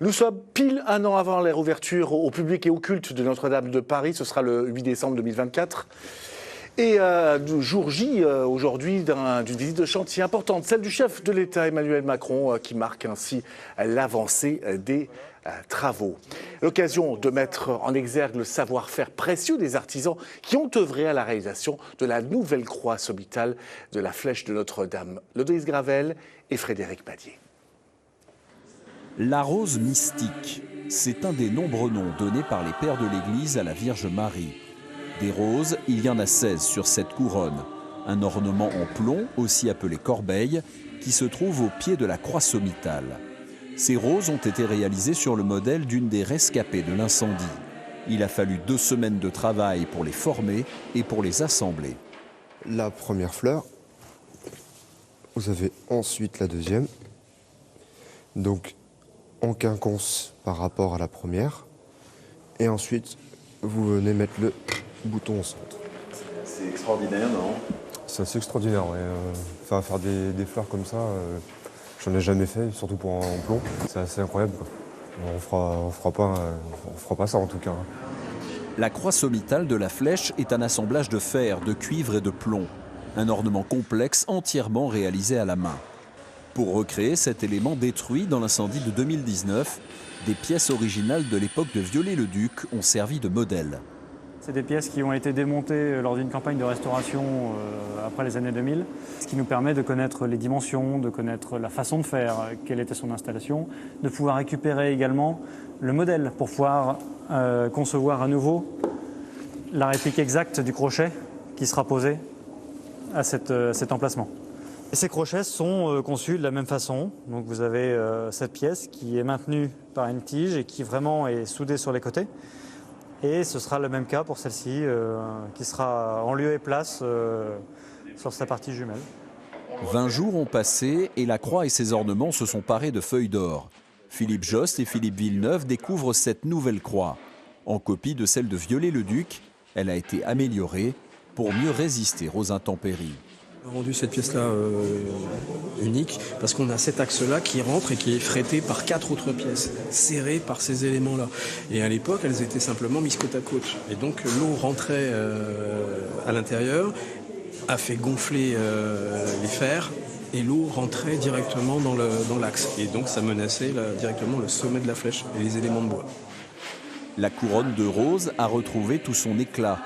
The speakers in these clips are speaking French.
Nous sommes pile un an avant la réouverture au public et au culte de Notre-Dame de Paris. Ce sera le 8 décembre 2024. Et jour J, aujourd'hui, d'une visite de chantier importante, celle du chef de l'État Emmanuel Macron, qui marque ainsi l'avancée des travaux. L'occasion de mettre en exergue le savoir-faire précieux des artisans qui ont œuvré à la réalisation de la nouvelle croix somitale de la flèche de Notre-Dame. Lodoïs Gravel et Frédéric Badier. La rose mystique, c'est un des nombreux noms donnés par les pères de l'Église à la Vierge Marie. Des roses, il y en a 16 sur cette couronne. Un ornement en plomb, aussi appelé corbeille, qui se trouve au pied de la croix sommitale. Ces roses ont été réalisées sur le modèle d'une des rescapées de l'incendie. Il a fallu 2 semaines de travail pour les former et pour les assembler. La première fleur, vous avez ensuite la deuxième. Donc en quinconce par rapport à la première. Et ensuite, vous venez mettre le bouton au centre. C'est extraordinaire, non? C'est assez extraordinaire, ouais. Enfin, faire des fleurs comme ça, j'en ai jamais fait, surtout pour en plomb. C'est assez incroyable, quoi. On fera pas ça en tout cas. La croix sommitale de la flèche est un assemblage de fer, de cuivre et de plomb. Un ornement complexe entièrement réalisé à la main. Pour recréer cet élément détruit dans l'incendie de 2019, des pièces originales de l'époque de Viollet-le-Duc ont servi de modèle. C'est des pièces qui ont été démontées lors d'une campagne de restauration après les années 2000, ce qui nous permet de connaître les dimensions, de connaître la façon de faire, quelle était son installation, de pouvoir récupérer également le modèle pour pouvoir concevoir à nouveau la réplique exacte du crochet qui sera posé à cet emplacement. Et ces crochets sont conçus de la même façon. Donc vous avez cette pièce qui est maintenue par une tige et qui vraiment est soudée sur les côtés. Et ce sera le même cas pour celle-ci, qui sera en lieu et place sur sa partie jumelle. 20 jours ont passé et la croix et ses ornements se sont parés de feuilles d'or. Philippe Jost et Philippe Villeneuve découvrent cette nouvelle croix. En copie de celle de Viollet-le-Duc, elle a été améliorée pour mieux résister aux intempéries. On a rendu cette pièce-là unique parce qu'on a cet axe-là qui rentre et qui est frété par 4 autres pièces, serrées par ces éléments-là. Et à l'époque, elles étaient simplement mises côte à côte. Et donc l'eau rentrait à l'intérieur, a fait gonfler les fers et l'eau rentrait directement dans l'axe. Et donc ça menaçait directement le sommet de la flèche et les éléments de bois. La couronne de rose a retrouvé tout son éclat.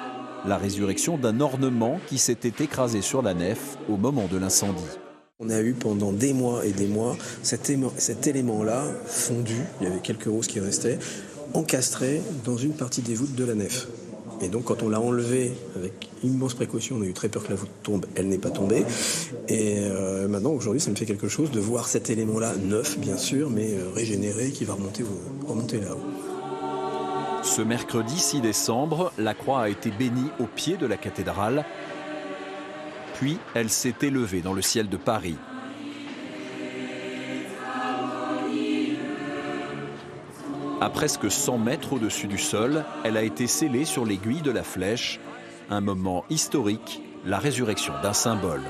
La résurrection d'un ornement qui s'était écrasé sur la nef au moment de l'incendie. On a eu pendant des mois et des mois cet élément-là fondu, il y avait quelques roses qui restaient, encastré dans une partie des voûtes de la nef. Et donc quand on l'a enlevé avec immense précaution, on a eu très peur que la voûte tombe, elle n'est pas tombée. Et maintenant, aujourd'hui, ça me fait quelque chose de voir cet élément-là neuf, bien sûr, mais régénéré, qui va remonter là-haut. Ce mercredi 6 décembre, la croix a été bénie au pied de la cathédrale. Puis, elle s'est élevée dans le ciel de Paris. À presque 100 mètres au-dessus du sol, elle a été scellée sur l'aiguille de la flèche. Un moment historique, la résurrection d'un symbole.